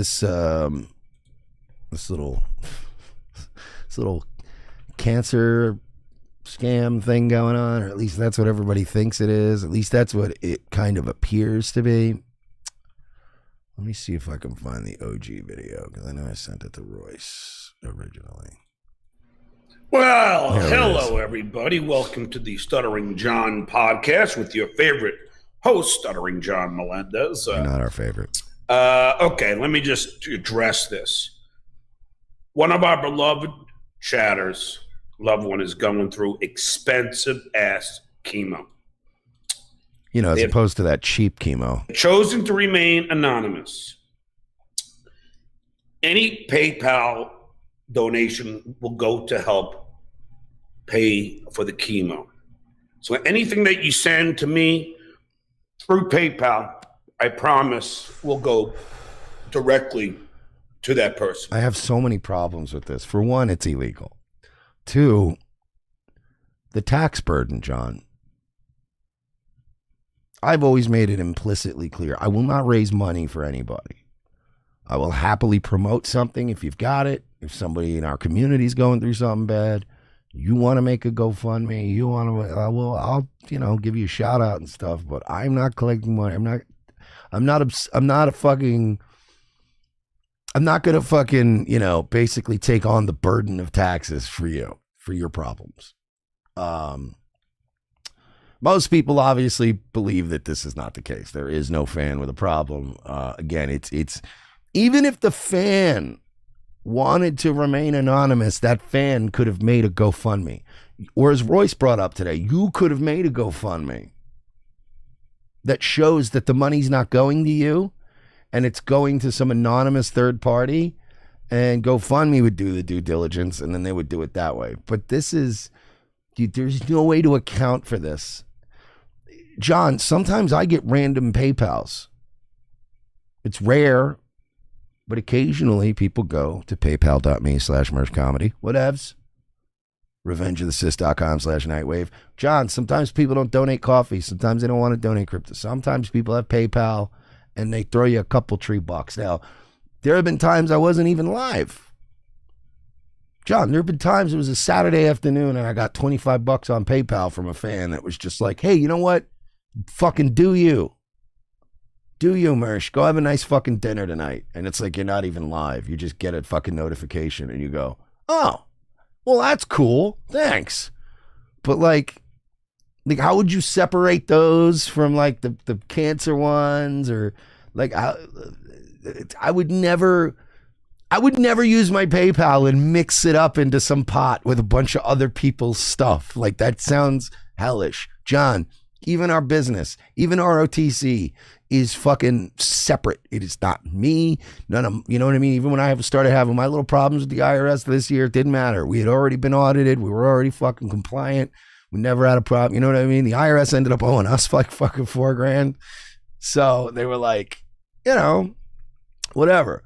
this little cancer scam thing going on, or at least that's what everybody thinks it is. At least that's what it kind of appears to be. Let me see if I can find the OG video, because I know I sent it to Royce originally. Well, hello, everybody. Welcome to the Stuttering John podcast with your favorite host, Stuttering John Melendez. You're not our favorite. Okay, let me just address this. One of our beloved chatters, loved one, is going through expensive-ass chemo. You know, as opposed to that cheap chemo. Chosen to remain anonymous. Any PayPal donation will go to help pay for the chemo. So anything that you send to me through PayPal, I promise will go directly to that person. I have so many problems with this. For one, it's illegal. Two, the tax burden, John. I've always made it implicitly clear. I will not raise money for anybody. I will happily promote something if you've got it. If somebody in our community is going through something bad, you want to make a GoFundMe, I'll give you a shout out and stuff, but I'm not collecting money. I'm not going to fucking, basically take on the burden of taxes for you, for your problems. Most people obviously believe that this is not the case. There is no fan with a problem. Again, it's even if the fan wanted to remain anonymous, that fan could have made a GoFundMe. Or as Royce brought up today, you could have made a GoFundMe that shows that the money's not going to you and it's going to some anonymous third party, and GoFundMe would do the due diligence and then they would do it that way. But this is, there's no way to account for this. John, sometimes I get random PayPals. It's rare, but occasionally people go to paypal.me/merchcomedy. Whatevs. revengeofthesis.com/Nightwave. John, sometimes people don't donate coffee. Sometimes they don't want to donate crypto. Sometimes people have PayPal and they throw you a couple $3. Now, there have been times I wasn't even live. John, there have been times it was a Saturday afternoon and I got $25 on PayPal from a fan that was just like, hey, you know what? Fucking do you. Do you, Mersh? Go have a nice fucking dinner tonight. And it's like you're not even live. You just get a fucking notification and you go, oh, well, that's cool. Thanks. But like how would you separate those from like the cancer ones, or like I would never use my PayPal and mix it up into some pot with a bunch of other people's stuff. Like that sounds hellish. John, even our business, even ROTC is fucking separate. It is not me. None of, you know what I mean? Even when I started having my little problems with the IRS this year, it didn't matter. We had already been audited. We were already fucking compliant. We never had a problem. You know what I mean? The IRS ended up owing us like fucking $4,000. So they were like, whatever.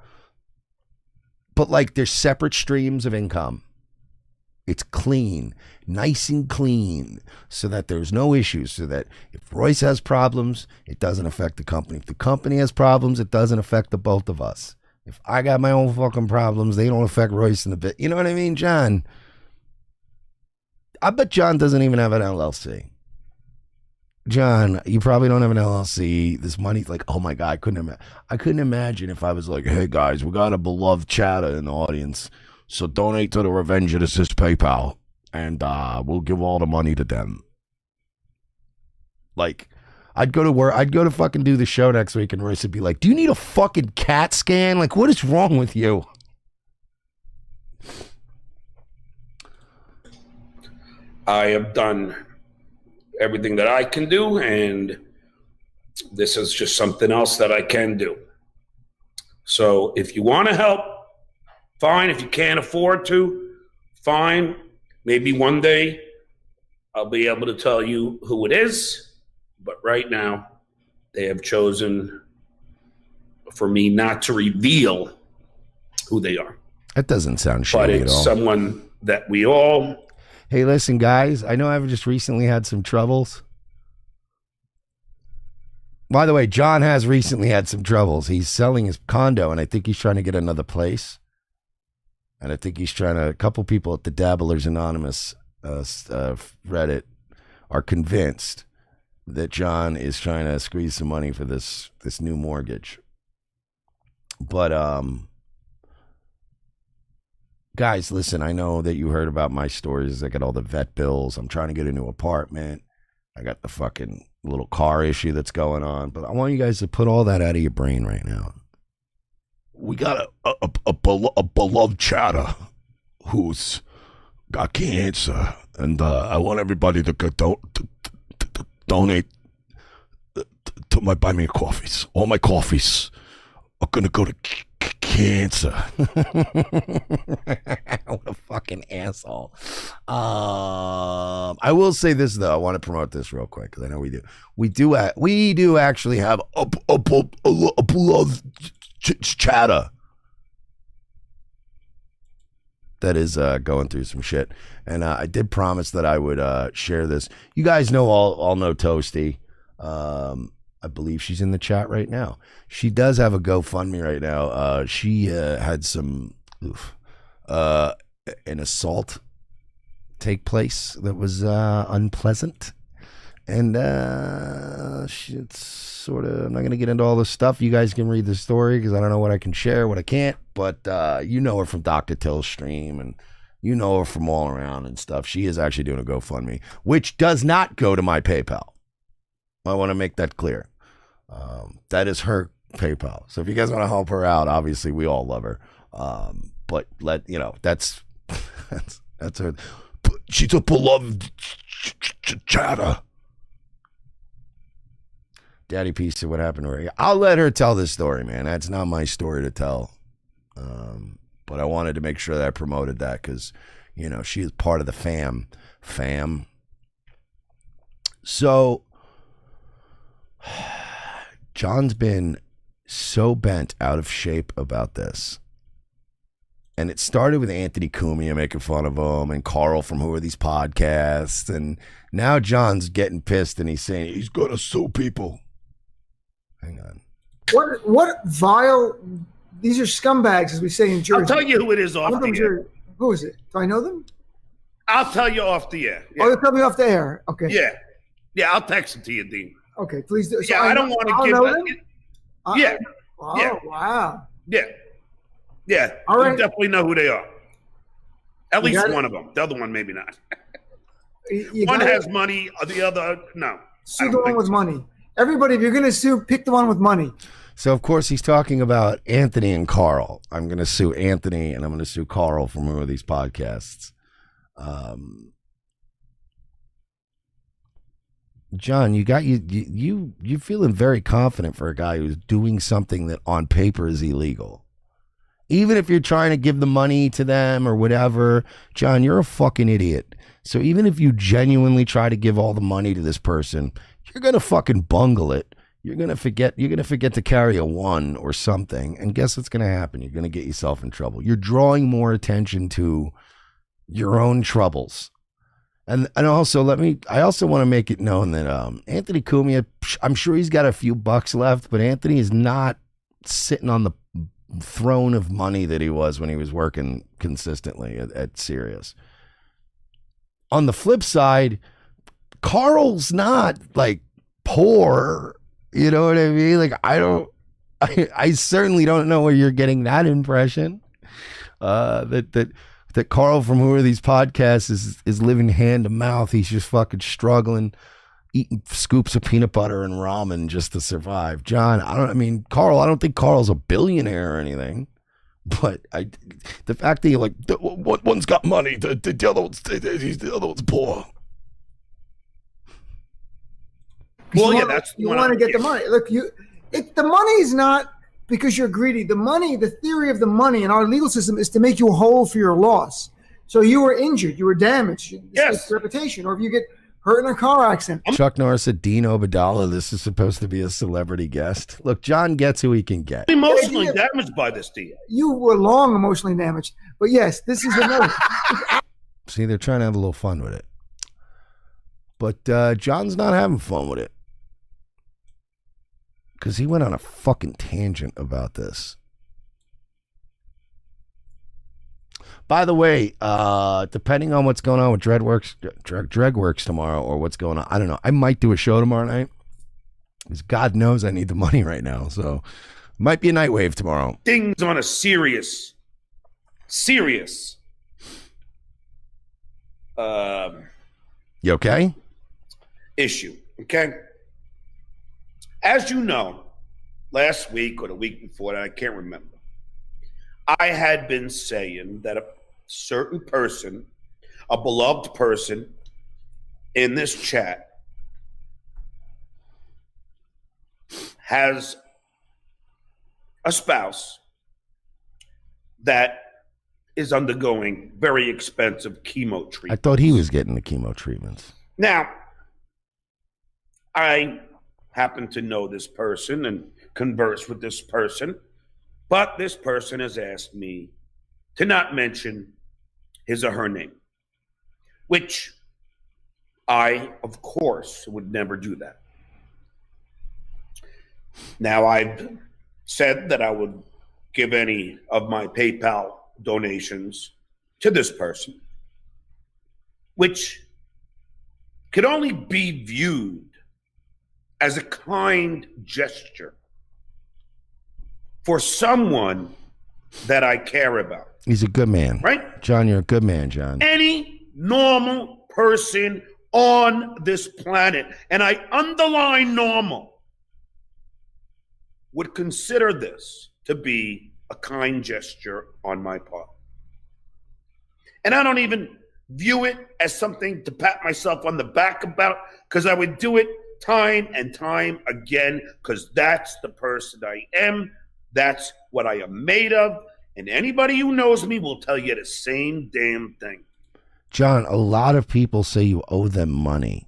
But like there's separate streams of income. It's clean, nice and clean, so that there's no issues, so that if Royce has problems, it doesn't affect the company. If the company has problems, it doesn't affect the both of us. If I got my own fucking problems, they don't affect Royce in a bit. You know what I mean, John? I bet John doesn't even have an LLC. John, you probably don't have an LLC. This money's like, oh my God, I couldn't imagine if I was like, hey guys, we got a beloved chatter in the audience, so donate to the Revenge of the Sis PayPal, and we'll give all the money to them. Like, I'd go to work, I'd go to fucking do the show next week, and Royce would be like, do you need a fucking CAT scan? Like, what is wrong with you? I have done everything that I can do, and this is just something else that I can do. So if you want to help, fine. If you can't afford to, fine. Maybe one day I'll be able to tell you who it is. But right now, they have chosen for me not to reveal who they are. That doesn't sound shady at all. But it's someone that we all... Hey, listen, guys, I know I've just recently had some troubles. By the way, John has recently had some troubles. He's selling his condo, and I think he's trying to get another place. And I think he's trying to. A couple people at the Dabblers Anonymous Reddit are convinced that John is trying to squeeze some money for this new mortgage. But guys, listen. I know that you heard about my stories. I got all the vet bills. I'm trying to get a new apartment. I got the fucking little car issue that's going on. But I want you guys to put all that out of your brain right now. We got a beloved chatter who's got cancer, and I want everybody to donate to buy me coffees. All my coffees are gonna go to cancer. What a fucking asshole. I will say this though. I want to promote this real quick because I know we do. We do actually have a beloved chatter that is going through some shit, and I did promise that I would share this. You guys know all know Toasty. I believe she's in the chat right now. She does have a GoFundMe right now. She had some an assault take place that was unpleasant, and it's sort of, I'm not going to get into all this stuff. You guys can read the story because I don't know what I can share, what I can't, but you know her from Dr. Till's stream, and you know her from all around and stuff. She is actually doing a GoFundMe, which does not go to my PayPal. I want to make that clear. That is her PayPal. So if you guys want to help her out, obviously we all love her. But that's her. She's a beloved chatter. Daddy Piece of what happened to her. I'll let her tell this story, man. That's not my story to tell. But I wanted to make sure that I promoted that because, she is part of the fam. So, John's been so bent out of shape about this. And it started with Anthony Cumia making fun of him and Carl from Who Are These Podcasts. And now John's getting pissed and he's saying he's going to sue people. Hang on. What vile, these are scumbags, as we say in Jersey. I'll tell you who it is off the air. Who is it? Do I know them? I'll tell you off the air. Yeah. Oh, you'll tell me off the air. Okay. Yeah, I'll text it to you, Dean. Okay, please do. So I don't want to give them. Yeah. Oh, yeah. Wow. Yeah. All right. You definitely know who they are. At least one of them. The other one, maybe not. One has money, the other, no. Sue the one with money. Everybody, if you're going to sue, pick the one with money. So, of course, he's talking about Anthony and Carl. I'm going to sue Anthony and I'm going to sue Carl from Who Are These Podcasts. John, you feeling very confident for a guy who's doing something that on paper is illegal. Even if you're trying to give the money to them or whatever, John, you're a fucking idiot. So even if you genuinely try to give all the money to this person, you're going to fucking bungle it. You're going to forget to carry a 1 or something. And guess what's going to happen? You're going to get yourself in trouble. You're drawing more attention to your own troubles. And also I also want to make it known that Anthony Cumia, I'm sure he's got a few bucks left, but Anthony is not sitting on the throne of money that he was when he was working consistently at Sirius. On the flip side, Carl's not like poor, you know what I mean? Like I certainly don't know where you're getting that impression. That Carl from Who Are These Podcasts is living hand to mouth. He's just fucking struggling, eating scoops of peanut butter and ramen just to survive. John, Carl, I don't think Carl's a billionaire or anything, but the fact that you're like, one's got money, the other one's poor. Well, yeah, you want to get the money. Look, the money is not because you're greedy. The theory of the money in our legal system is to make you whole for your loss. So you were injured, you were damaged, yes, reputation, or if you get hurt in a car accident. Chuck Norris said, Dean Obadala, this is supposed to be a celebrity guest. Look, John gets who he can get. Emotionally damaged by this deal. You were long emotionally damaged, but yes, this is another. See, they're trying to have a little fun with it, but John's not having fun with it. because he went on a fucking tangent about this. By the way, depending on what's going on with Dreadworks tomorrow or what's going on, I don't know. I might do a show tomorrow night because God knows I need the money right now. So might be a Nightwave tomorrow. Things on a serious you okay? Issue, okay? As you know, last week or the week before that, I can't remember, I had been saying that a certain person, a beloved person in this chat, has a spouse that is undergoing very expensive chemo treatment. I thought he was getting the chemo treatments. Now, I happen to know this person and converse with this person, but this person has asked me to not mention his or her name, which I, of course, would never do that. Now, I've said that I would give any of my PayPal donations to this person, which could only be viewed as a kind gesture for someone that I care about. He's a good man. Right? John, you're a good man, John. Any normal person on this planet, and I underline normal, would consider this to be a kind gesture on my part. And I don't even view it as something to pat myself on the back about, because I would do it time and time again, because that's the person I am. That's what I am made of. And anybody who knows me will tell you the same damn thing. John, a lot of people say you owe them money.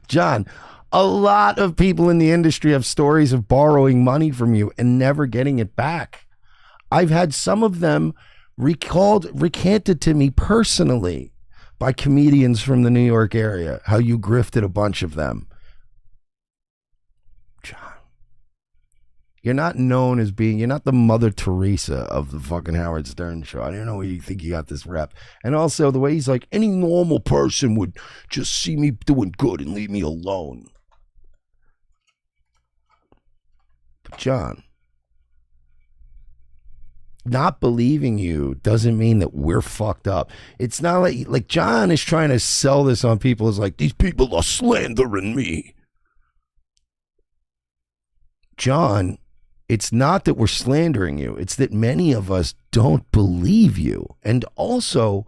John, a lot of people in the industry have stories of borrowing money from you and never getting it back. I've had some of them recanted to me personally by comedians from the New York area, how you grifted a bunch of them. John, you're not known as being, you're not the Mother Teresa of the fucking Howard Stern show. I don't know where you think you got this rep. And also the way he's like, any normal person would just see me doing good and leave me alone. But John, not believing you doesn't mean that we're fucked up. It's not like John is trying to sell this on people as like, these people are slandering me. John, it's not that we're slandering you. It's that many of us don't believe you. And also,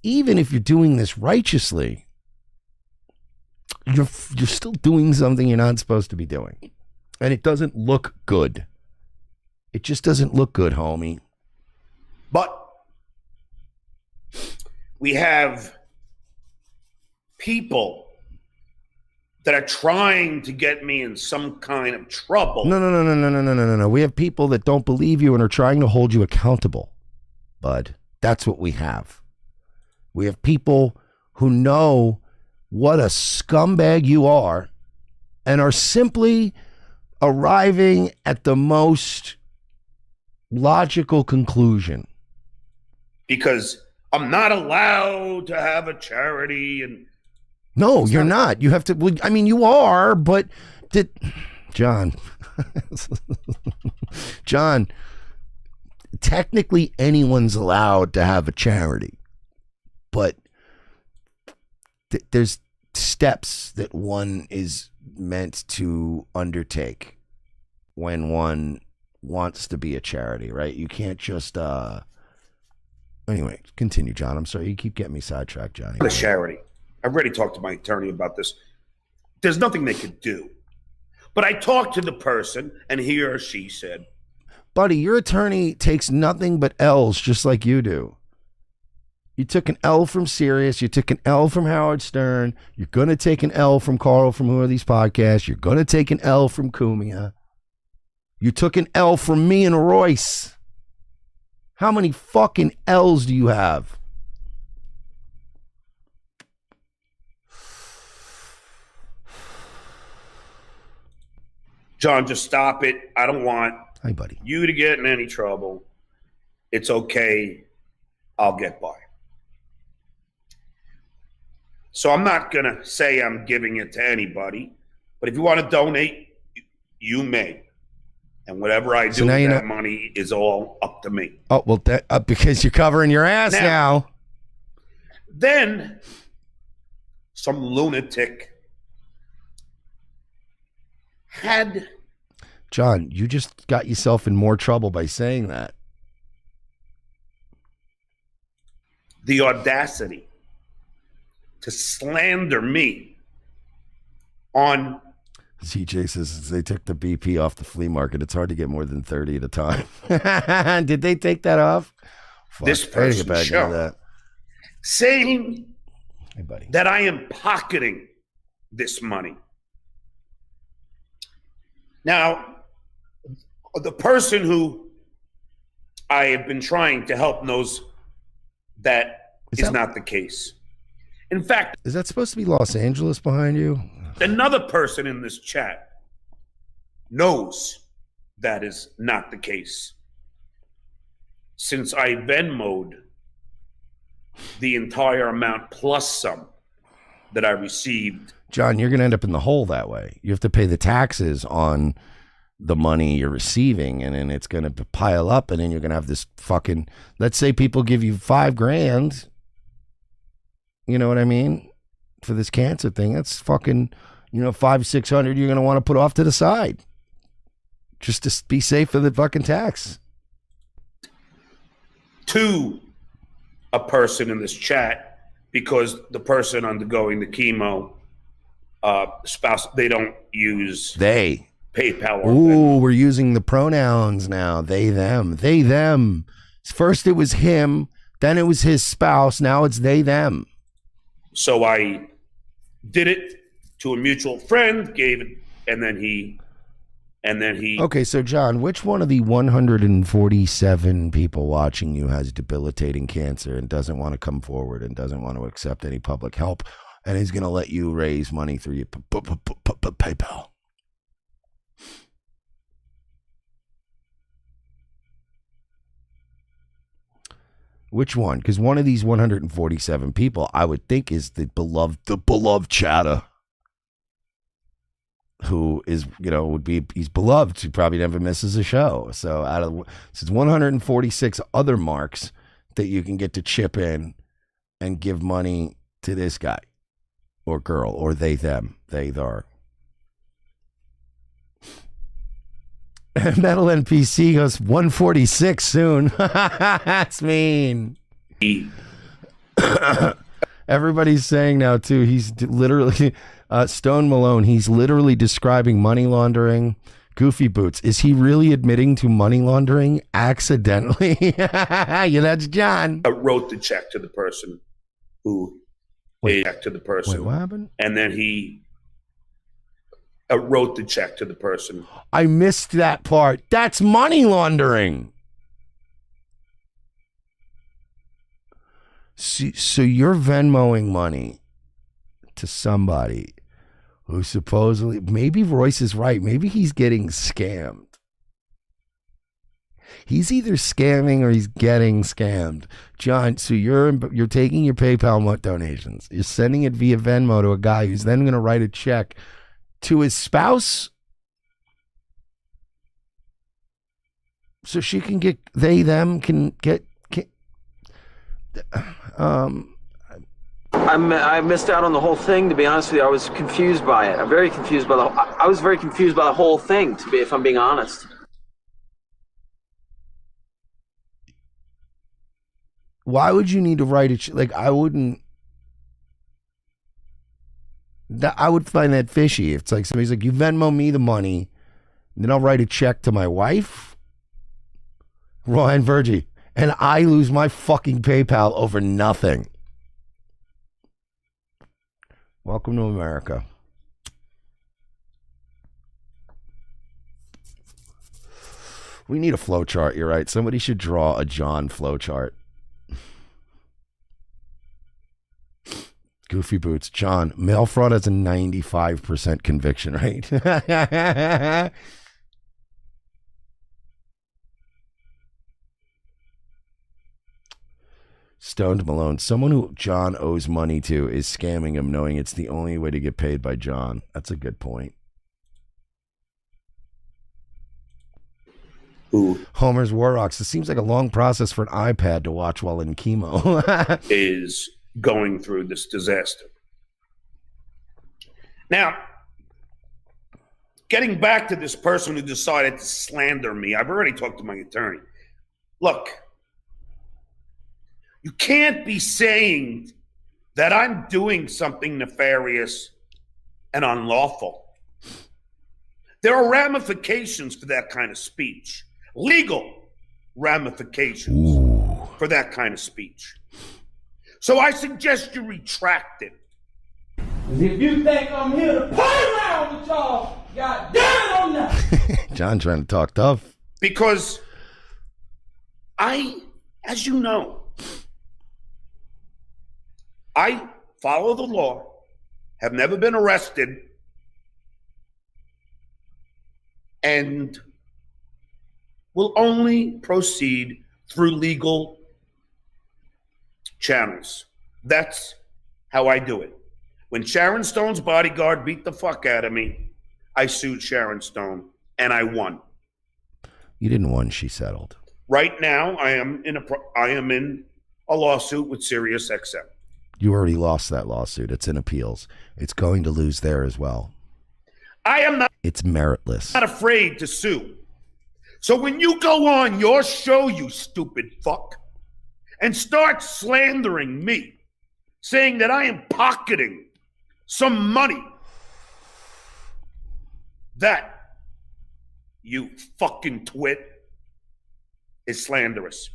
even if you're doing this righteously, you're still doing something you're not supposed to be doing. And it doesn't look good. It just doesn't look good, homie. But we have people that are trying to get me in some kind of trouble. No. We have people that don't believe you and are trying to hold you accountable, bud. That's what we have. We have people who know what a scumbag you are and are simply arriving at the most logical conclusion. Because I'm not allowed to have a charity. And no, you're not. You have to, I mean, you are, but John, John, technically anyone's allowed to have a charity, but there's steps that one is meant to undertake when one wants to be a charity, right? You can't just, anyway, continue, John. I'm sorry. You keep getting me sidetracked, Johnny. A charity. I've already talked to my attorney about this. There's nothing they could do. But I talked to the person, and he or she said, buddy, your attorney takes nothing but L's just like you do. You took an L from Sirius. You took an L from Howard Stern. You're going to take an L from Carl from Who Are These Podcasts. You're going to take an L from Cumia. You took an L from me and Royce. How many fucking L's do you have? John, just stop it. I don't want Hi, buddy. you to get in any trouble. It's okay. I'll get by. So I'm not going to say I'm giving it to anybody, but if you want to donate, you may. And whatever I do with that money is all up to me. Oh, well, because you're covering your ass now. Then some lunatic had... John, you just got yourself in more trouble by saying that. The audacity to slander me on... CJ says they took the BP off the flea market. It's hard to get more than 30 at a time. Did they take that off? Fuck. This person's show saying hey, buddy, that I am pocketing this money. Now, the person who I have been trying to help knows that is not the case. In fact, is that supposed to be Los Angeles behind you? Another person in this chat knows that is not the case. Since I Venmo'd the entire amount plus some that I received. John, you're going to end up in the hole that way. You have to pay the taxes on the money you're receiving, and then it's going to pile up, and then you're going to have this fucking, let's say people give you $5,000. You know what I mean? For this cancer thing, that's fucking, $500-600 you're going to want to put off to the side just to be safe for the fucking tax. To a person in this chat, because the person undergoing the chemo spouse, they don't use PayPal. Ooh, we're using the pronouns now. They, them. They, them. First it was him, then it was his spouse, now it's they, them. So I did it to a mutual friend, gave it, and then he. Okay, so John, which one of the 147 people watching you has debilitating cancer and doesn't want to come forward and doesn't want to accept any public help, and is going to let you raise money through your PayPal? Which one? Because one of these 147 people, I would think, is the beloved chatter, who is, he's beloved. He probably never misses a show. So out of it's 146 other marks that you can get to chip in and give money to this guy or girl or they, them, they, thar. Metal NPC goes 146 soon. That's mean. Everybody's saying now too, he's literally Stone Malone, he's literally describing money laundering. Goofy Boots, is he really admitting to money laundering accidentally? Yeah, that's John. I wrote the check to the person who paid check to the person. Wait, what happened? And then he wrote the check to the person. I missed that part. That's money laundering. So you're Venmoing money to somebody who supposedly, maybe Royce is right. Maybe he's getting scammed. He's either scamming or he's getting scammed. John, so you're taking your PayPal donations. You're sending it via Venmo to a guy who's then going to write a check to his spouse so she can get, I missed out on the whole thing, to be honest with you. I was confused by it. I was very confused by the whole thing, if I'm being honest. Why would you need to write it? Like, I would find that fishy. It's like somebody's like, you Venmo me the money, and then I'll write a check to my wife, Ryan Virgie, and I lose my fucking PayPal over nothing. Welcome to America. We need a flow chart. You're right. Somebody should draw a John flow chart. Goofy Boots. John, mail fraud has a 95% conviction rate. Stoned Malone. Someone who John owes money to is scamming him, knowing it's the only way to get paid by John. That's a good point. Who Homer's War Rocks. It seems like a long process for an iPad to watch while in chemo. is going through this disaster. Now, getting back to this person who decided to slander me, I've already talked to my attorney. Look, you can't be saying that I'm doing something nefarious and unlawful. There are ramifications for that kind of speech, legal ramifications for that kind of speech. So I suggest you retract it. If you think I'm here to play around with y'all, God damn I'm not. John trying to talk tough. Because as you know, I follow the law, have never been arrested, and will only proceed through legal channels. That's how I do it. When Sharon Stone's bodyguard beat the fuck out of me, I sued Sharon Stone, and I won. You didn't win, she settled. Right now, I am in a lawsuit with SiriusXM. You already lost that lawsuit. It's in appeals. It's going to lose there as well. I am not. It's meritless. Not afraid to sue. So when you go on your show, you stupid fuck, and start slandering me, saying that I am pocketing some money, that, you fucking twit, is slanderous.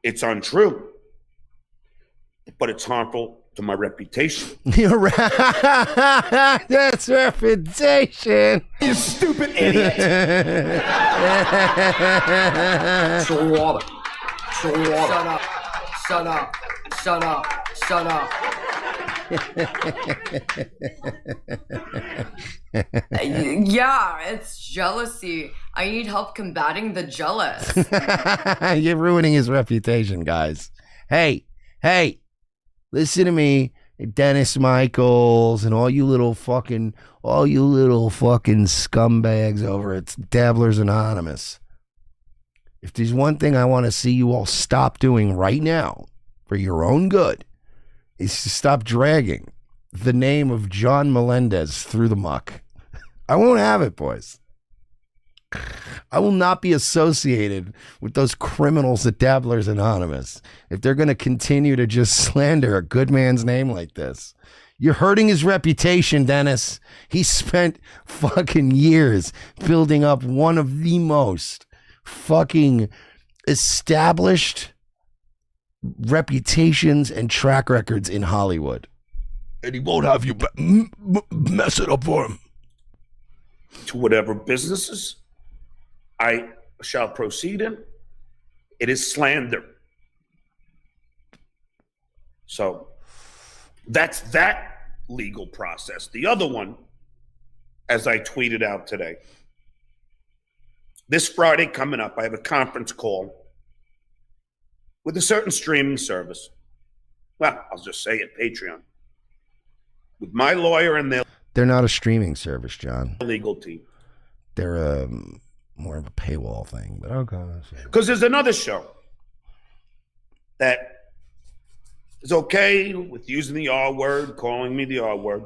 It's untrue, but it's harmful to my reputation. You're right. That's reputation. You stupid idiot. Show water. Show water. Shut up. Shut up. Shut up. Shut up. Yeah, it's jealousy. I need help combating the jealous. You're ruining his reputation, guys. Hey, listen to me, Dennis Michaels, and all you little fucking scumbags over at Dabblers Anonymous. If there's one thing I want to see you all stop doing right now, for your own good, is to stop dragging the name of John Melendez through the muck. I won't have it, boys. I will not be associated with those criminals at Dabblers Anonymous if they're going to continue to just slander a good man's name like this. You're hurting his reputation, Dennis. He spent fucking years building up one of the most fucking established reputations and track records in Hollywood. And he won't have you mess it up for him. To whatever businesses I shall proceed in, it is slander. So that's that legal process. The other one, as I tweeted out today, this Friday coming up, I have a conference call with a certain streaming service. Well, I'll just say it, Patreon. With my lawyer and their... They're not a streaming service, John. Legal team. They're more of a paywall thing, but okay. Because there's another show that is okay with using the R word, calling me the R word.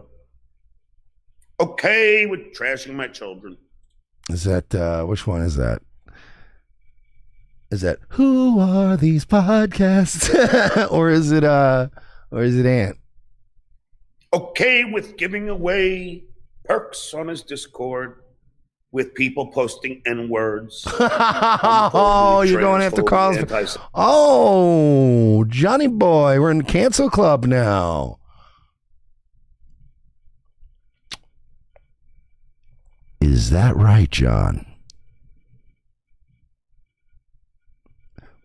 Okay with trashing my children. Is that, which one is that? Is that, who are these podcasts? or is it Ant? Okay with giving away perks on his Discord with people posting N-words. Oh, you're going after Carl's. Oh, Johnny boy, we're in Cancel Club now. Is that right, John?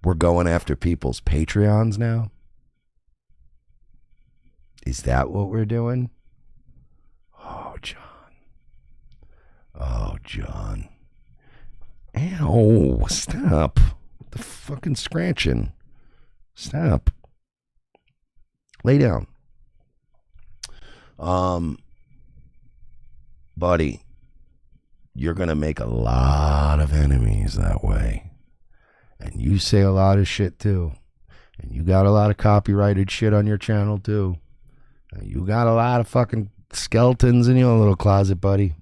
We're going after people's Patreons now? Is that what we're doing? Oh, John. Oh, John. Ow, stop. The fucking scratching. Stop. Lay down. Buddy, you're going to make a lot of enemies that way. And you say a lot of shit too. And you got a lot of copyrighted shit on your channel too. And you got a lot of fucking skeletons in your little closet, buddy.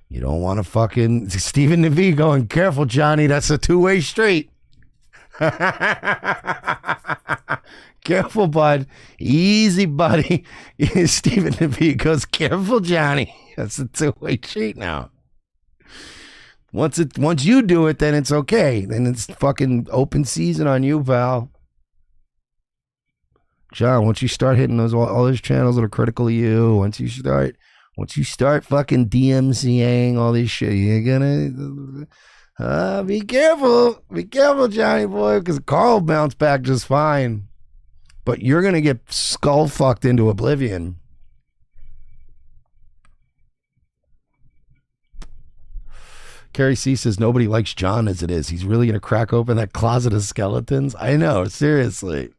You don't want to fucking... Stephen Navi going, careful, Johnny, that's a two-way street. Careful, bud. Easy, buddy. Stephen Navi goes, careful, Johnny. That's a two-way street now. Once you do it, then it's okay. Then it's fucking open season on you, pal. John, once you start hitting all those channels that are critical of you, once you start fucking DMCAing all this shit, you're gonna be careful. Be careful, Johnny boy, because Carl bounced back just fine. But you're gonna get skull fucked into oblivion. Carrie C says nobody likes John as it is. He's really gonna crack open that closet of skeletons. I know, seriously.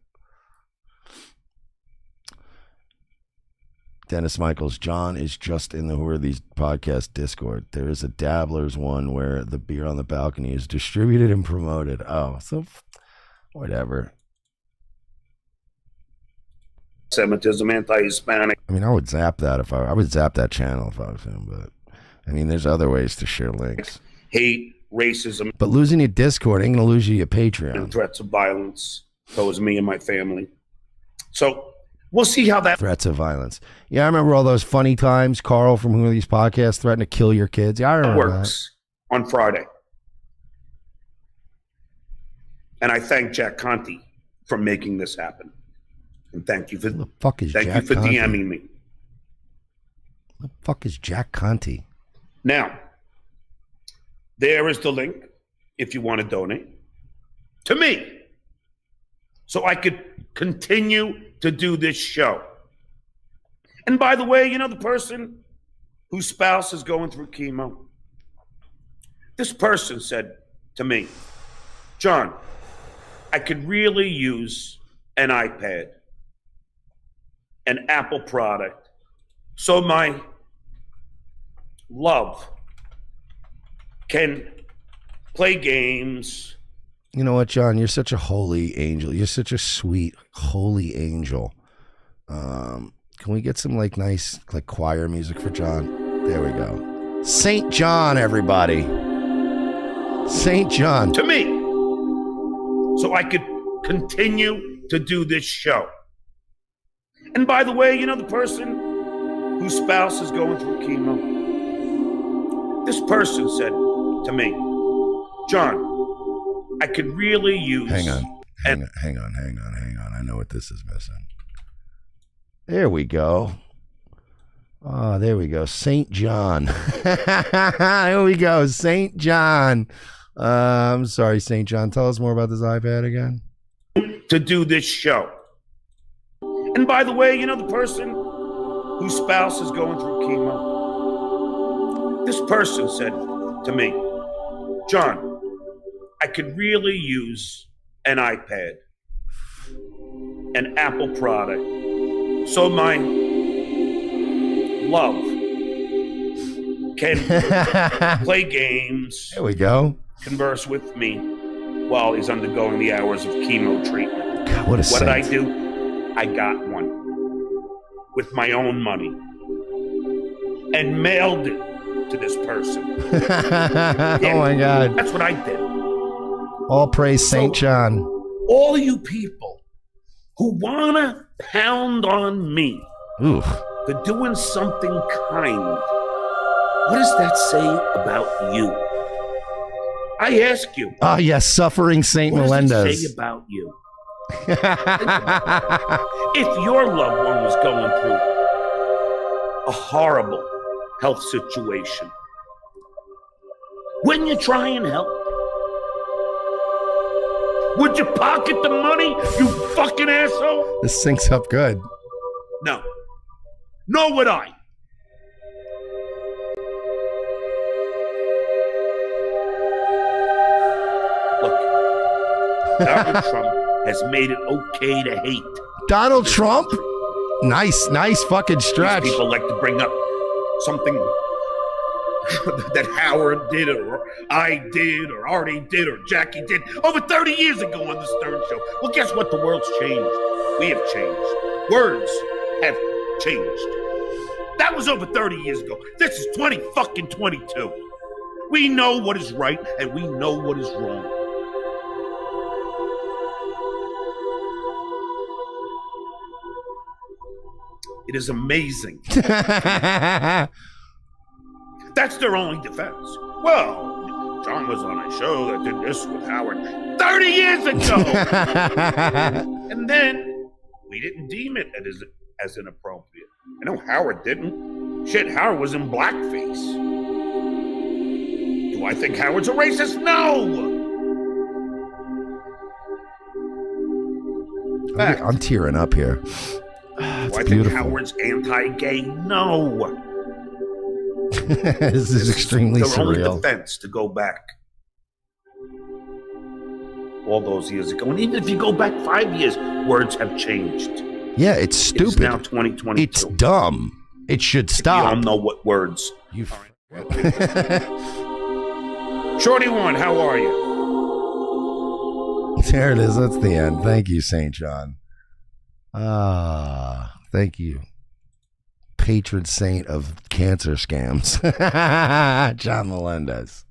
Dennis Michaels, John is just in the Who Are These podcast Discord. There is a Dabblers one where the beer on the balcony is distributed and promoted. Oh, so whatever. Semitism, anti-Hispanic. I mean, I would zap that I would zap that channel if I was him, but I mean, there's other ways to share links. Hate, racism. But losing your Discord ain't gonna lose you your Patreon. And threats of violence towards me and my family. So we'll see how that... Threats of violence. Yeah, I remember all those funny times Carl from Who Are These podcasts threatened to kill your kids. Yeah, I remember works on Friday. And I thank Jack Conte for making this happen. And thank you for... Who the fuck is thank Jack you for Conte? DMing me. Who the fuck is Jack Conte? Now, there is the link if you want to donate to me so I could continue to do this show. And by the way, you know the person whose spouse is going through chemo? This person said to me, John, I could really use an iPad, an Apple product, so my love can play games. You know what, John? You're such a holy angel. You're such a sweet, holy angel. Can we get some nice choir music for John? There we go. St. John, everybody. St. John. To me. So I could continue to do this show. And by the way, you know the person whose spouse is going through chemo? This person said to me, John, I could really use... Hang on. I know what this is missing. There we go. Oh, there we go. St. John. There we go. St. John. I'm sorry, St. John. Tell us more about this iPad again. To do this show. And by the way, you know the person whose spouse is going through chemo? This person said to me, John, I could really use an iPad, an Apple product, so my love can play games. There we go. Converse with me while he's undergoing the hours of chemo treatment. God, what did I do? I got one with my own money and mailed it to this person. Oh my God. That's what I did. All praise St. John. All you people who want to pound on me for doing something kind, what does that say about you? I ask you. Oh, yes, suffering St. Melendez. What does it say about you? If your loved one was going through a horrible health situation, wouldn't you try and help? Would you pocket the money, you fucking asshole? This syncs up good. No. Nor would I. Look, Donald Trump has made it okay to hate. Donald Trump? Nice fucking stretch. These people like to bring up something that Howard did, or I did, or Artie did, or Jackie did over 30 years ago on the Stern Show. Well, guess what? The world's changed. We have changed. Words have changed. That was over 30 years ago. This is 2022. We know what is right, and we know what is wrong. It is amazing. That's their only defense. Well, John was on a show that did this with Howard 30 years ago. And then we didn't deem it as inappropriate. I know Howard didn't. Shit, Howard was in blackface. Do I think Howard's a racist? No! I'm tearing up here. Do I think Howard's anti-gay? No. This is extremely surreal. Their only surreal. defense to go back all those years ago. And even if you go back 5 years, words have changed. Yeah, it's stupid. It's now 2022. It's dumb. It should stop. You don't know what words. You. Shorty One, how are you? There it is. That's the end. Thank you, St. John. Thank you. Patron saint of cancer scams. John Melendez.